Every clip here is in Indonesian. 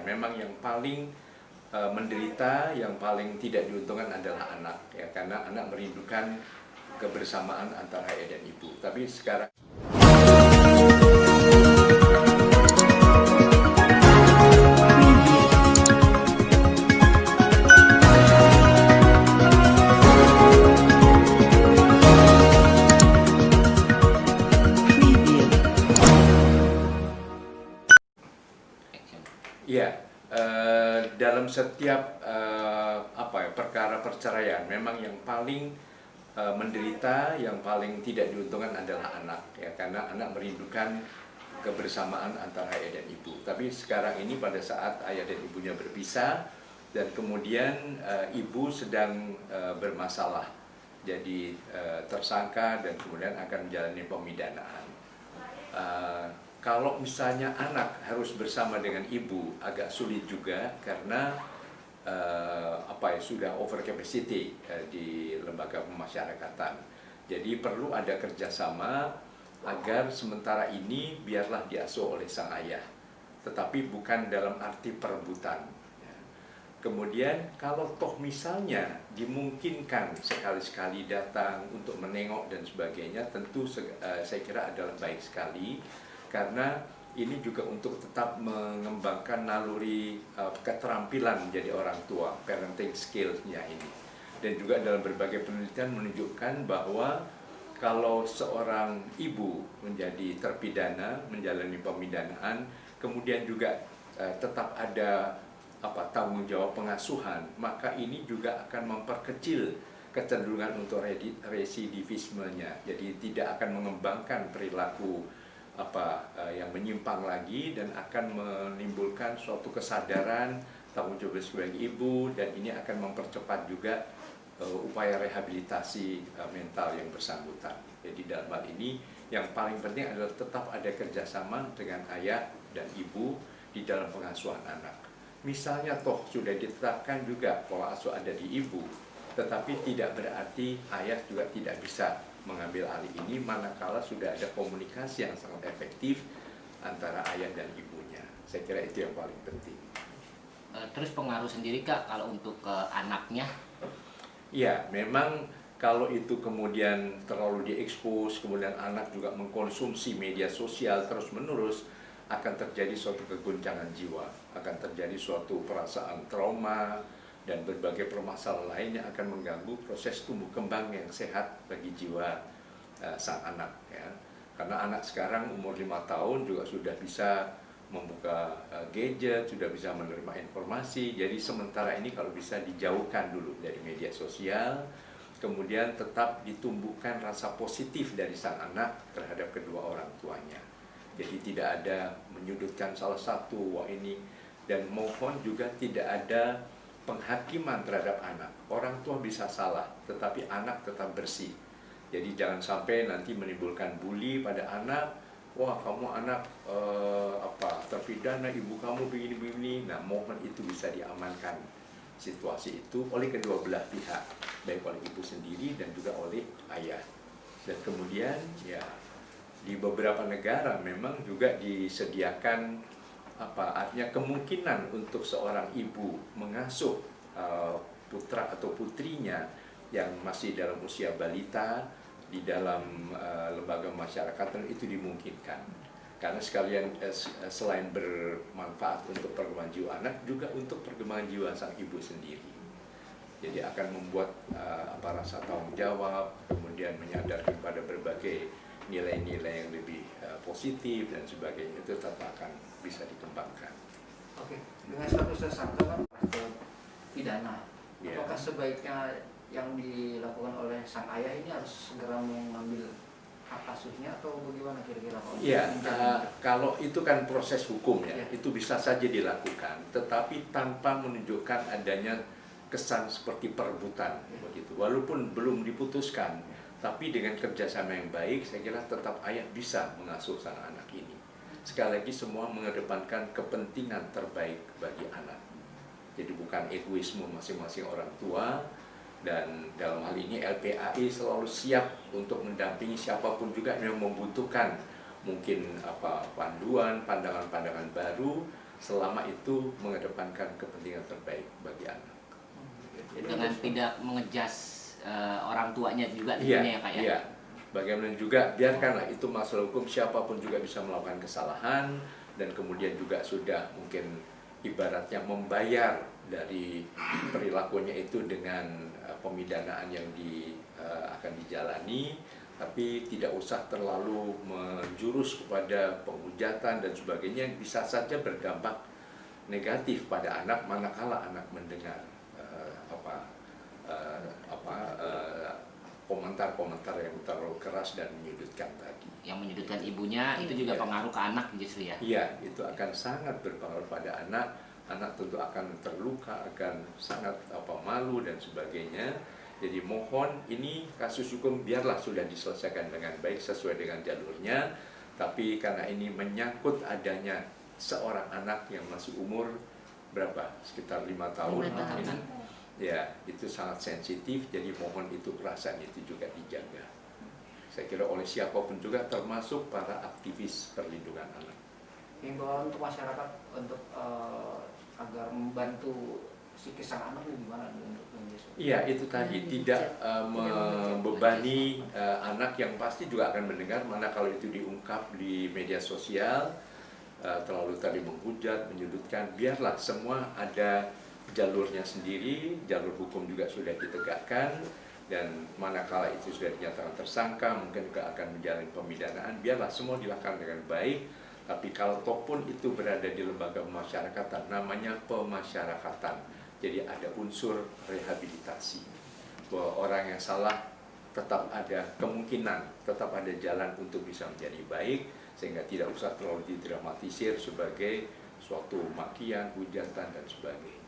perceraian, memang yang paling menderita, yang paling tidak diuntungkan adalah anak, ya, karena anak merindukan kebersamaan antara ayah dan ibu. Tapi sekarang ya, dalam setiap perkara perceraian, memang yang paling menderita, yang paling tidak diuntungkan adalah anak, ya, karena anak merindukan kebersamaan antara ayah dan ibu. Tapi sekarang ini pada saat ayah dan ibunya berpisah dan kemudian ibu sedang bermasalah, jadi tersangka dan kemudian akan menjalani pemidanaan. Kalau misalnya anak harus bersama dengan ibu agak sulit juga karena sudah over capacity di lembaga pemasyarakatan. Jadi perlu ada kerjasama agar sementara ini biarlah diasuh oleh sang ayah, tetapi bukan dalam arti perebutan. Kemudian kalau toh misalnya dimungkinkan sekali-sekali datang untuk menengok dan sebagainya, tentu saya kira adalah baik sekali. Karena ini juga untuk tetap mengembangkan naluri keterampilan menjadi orang tua, parenting skills-nya ini. Dan juga dalam berbagai penelitian menunjukkan bahwa kalau seorang ibu menjadi terpidana, menjalani pemidanaan, kemudian juga tetap ada tanggung jawab pengasuhan, maka ini juga akan memperkecil kecenderungan untuk residivismenya. Jadi tidak akan mengembangkan perilaku yang menyimpang lagi dan akan menimbulkan suatu kesadaran tanggung jawab sebagai ibu, dan ini akan mempercepat juga upaya rehabilitasi mental yang bersangkutan. Jadi dalam hal ini yang paling penting adalah tetap ada kerjasama dengan ayah dan ibu di dalam pengasuhan anak. Misalnya toh sudah ditetapkan juga pola asuh ada di ibu, tetapi tidak berarti ayah juga tidak bisa mengambil alih ini manakala sudah ada komunikasi yang sangat efektif antara ayah dan ibunya. Saya kira itu yang paling penting. Terus pengaruh sendiri Kak kalau untuk ke anaknya? Ya, memang kalau itu kemudian terlalu diekspos, kemudian anak juga mengkonsumsi media sosial terus-menerus, akan terjadi suatu kegoncangan jiwa, akan terjadi suatu perasaan trauma, dan berbagai permasalahan lainnya akan mengganggu proses tumbuh kembang yang sehat bagi jiwa sang anak, ya. Karena anak sekarang umur 5 tahun juga sudah bisa membuka gadget, sudah bisa menerima informasi. Jadi sementara ini kalau bisa dijauhkan dulu dari media sosial, kemudian tetap ditumbuhkan rasa positif dari sang anak terhadap kedua orang tuanya. Jadi tidak ada menyudutkan salah satu, wah ini, dan mohon juga tidak ada penghakiman terhadap anak. Orang tua bisa salah, tetapi anak tetap bersih. Jadi jangan sampai nanti menimbulkan bully pada anak. Wah, kamu anak terpidana, ibu kamu begini-begini. Nah, mohon itu bisa diamankan situasi itu oleh kedua belah pihak, baik oleh ibu sendiri dan juga oleh ayah. Dan kemudian ya di beberapa negara memang juga disediakan artinya kemungkinan untuk seorang ibu mengasuh putra atau putrinya yang masih dalam usia balita di dalam lembaga masyarakat, itu dimungkinkan. Karena sekalian selain bermanfaat untuk perkembangan jiwa anak, juga untuk perkembangan jiwa sang ibu sendiri. Jadi akan membuat rasa tanggung jawab, kemudian menyadarkan pada berbagai nilai-nilai yang lebih positif dan sebagainya, itu tetap akan bisa dikembangkan. Oke, dengan status tersangka kan pidana, apakah sebaiknya yang dilakukan oleh sang ayah ini harus segera mengambil hak asuhnya atau bagaimana kira-kira? Ya, kalau itu kan proses hukum ya, itu bisa saja dilakukan, tetapi tanpa menunjukkan adanya kesan seperti perebutan begitu. Walaupun belum diputuskan, tapi dengan kerjasama yang baik, saya kira tetap ayah bisa mengasuh sang anak ini. Sekali lagi semua mengedepankan kepentingan terbaik bagi anak. Jadi bukan egoisme masing-masing orang tua, dan dalam hal ini LPAI selalu siap untuk mendampingi siapapun juga yang membutuhkan mungkin panduan, pandangan-pandangan baru, selama itu mengedepankan kepentingan terbaik bagi anak. Dengan tidak mengejas orang tuanya juga Iya, tentunya ya Kak ya. iya. Bagaimana juga biarkanlah itu masalah hukum, siapapun juga bisa melakukan kesalahan, dan kemudian juga sudah mungkin ibaratnya membayar dari perilakunya itu dengan pemidanaan yang akan dijalani, tapi tidak usah terlalu menjurus kepada penghujatan dan sebagainya yang bisa saja berdampak negatif pada anak manakala anak mendengar komentar-komentar yang terlalu keras dan menyudutkan tadi. Yang menyudutkan ibunya itu juga pengaruh ke anak justru ya. Iya, itu akan sangat berpengaruh pada anak. Anak tentu akan terluka, akan sangat malu dan sebagainya. Jadi mohon ini kasus hukum biarlah sudah diselesaikan dengan baik sesuai dengan jalurnya. Tapi karena ini menyangkut adanya seorang anak yang masih umur berapa? Sekitar 5 tahun. 5 tahun. Ya, itu sangat sensitif, jadi mohon itu perasaan itu juga dijaga. Saya kira oleh siapapun juga, termasuk para aktivis perlindungan anak. Himbauan untuk masyarakat untuk agar membantu psikis sang anak itu gimana untuk menyusul? Iya, itu tadi tidak membebani anak yang pasti juga akan mendengar, mana kalau itu diungkap di media sosial terlalu tadi menghujat, menyudutkan, biarlah semua ada jalurnya sendiri, jalur hukum juga sudah ditegakkan, dan manakala itu sudah dinyatakan tersangka, mungkin juga akan menjalani pemidanaan, biarlah semua dilakukan dengan baik. Tapi kalau pun itu berada di lembaga pemasyarakatan, namanya pemasyarakatan, jadi ada unsur rehabilitasi, bahwa orang yang salah tetap ada kemungkinan, tetap ada jalan untuk bisa menjadi baik, sehingga tidak usah terlalu didramatisir sebagai suatu makian, hujatan, dan sebagainya.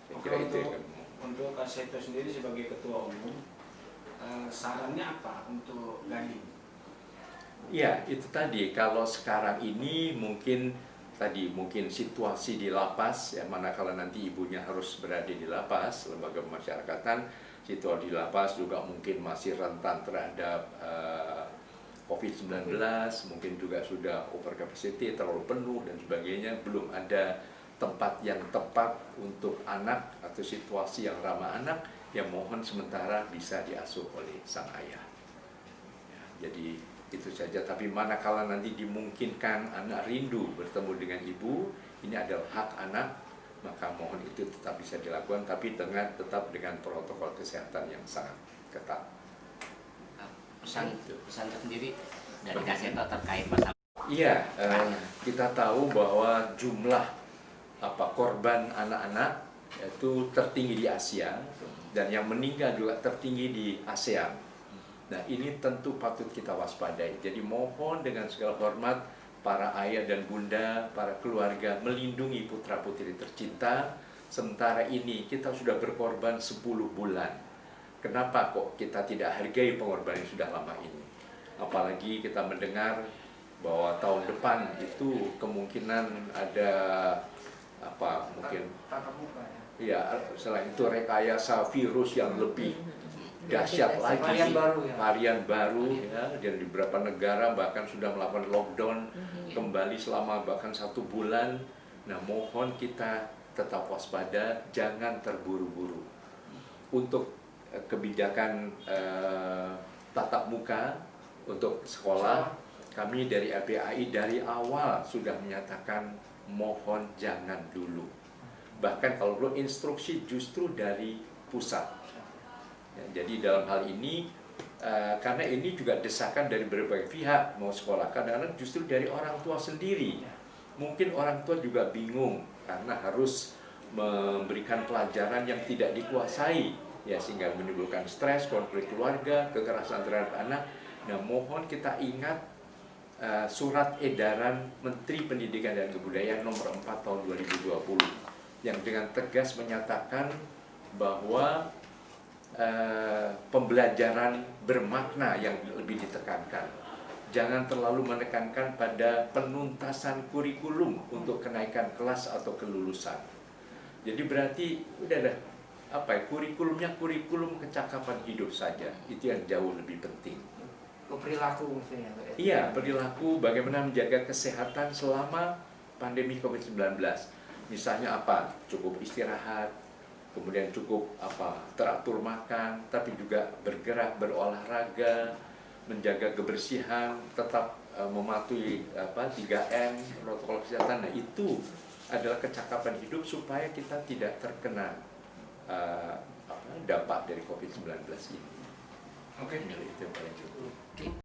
Oke, untuk Kak Seto sendiri sebagai ketua umum, sarannya apa untuk Gading? Ya, itu tadi, kalau sekarang ini mungkin situasi di lapas, ya manakala nanti ibunya harus berada di lapas, lembaga pemasyarakatan, situasi di lapas juga mungkin masih rentan terhadap COVID-19, mungkin juga sudah over capacity, terlalu penuh dan sebagainya, belum ada tempat yang tepat untuk anak atau situasi yang ramah anak, yang mohon sementara bisa diasuh oleh sang ayah. Ya, jadi itu saja. Tapi manakala nanti dimungkinkan anak rindu bertemu dengan ibu, ini adalah hak anak, maka mohon itu tetap bisa dilakukan, tapi tetap dengan protokol kesehatan yang sangat ketat. Pesan tersendiri dari Kak Seto terkait masalah. Iya, kita tahu bahwa jumlah korban anak-anak itu tertinggi di Asia, dan yang meninggal juga tertinggi di ASEAN. Nah, ini tentu patut kita waspadai. Jadi mohon dengan segala hormat para ayah dan bunda, para keluarga melindungi putra-putri tercinta. Sementara ini kita sudah berkorban 10 bulan. Kenapa kok kita tidak hargai pengorbanan yang sudah lama ini? Apalagi kita mendengar bahwa tahun depan itu kemungkinan ada mungkin tatap muka ya. Ya, selain itu rekayasa virus yang lebih dahsyat lagi, varian baru ya, dan di beberapa negara bahkan sudah melakukan lockdown kembali selama bahkan 1 bulan. Nah, mohon kita tetap waspada, jangan terburu-buru. Untuk kebijakan tatap muka untuk sekolah, kami dari LPAI dari awal sudah menyatakan mohon jangan dulu. Bahkan kalau perlu instruksi justru dari pusat. Ya, jadi dalam hal ini, karena ini juga desakan dari berbagai pihak mau sekolah, kadang-kadang justru dari orang tua sendiri. Mungkin orang tua juga bingung karena harus memberikan pelajaran yang tidak dikuasai, ya, sehingga menimbulkan stres, konflik keluarga, kekerasan terhadap anak. Nah, mohon kita ingat surat edaran Menteri Pendidikan dan Kebudayaan nomor 4 tahun 2020 yang dengan tegas menyatakan bahwa pembelajaran bermakna yang lebih ditekankan. Jangan terlalu menekankan pada penuntasan kurikulum untuk kenaikan kelas atau kelulusan. Jadi berarti udah ada kurikulumnya kurikulum kecakapan hidup saja. Itu yang jauh lebih penting. Perilaku maksudnya. Iya, perilaku, bagaimana menjaga kesehatan selama pandemi COVID-19. Misalnya apa? Cukup istirahat, kemudian cukup teratur makan, tapi juga bergerak, berolahraga, menjaga kebersihan, tetap mematuhi 3M protokol kesehatan. Nah, itu adalah kecakapan hidup supaya kita tidak terkena dampak dari COVID-19 ini. Oke. Itu yang paling cukup.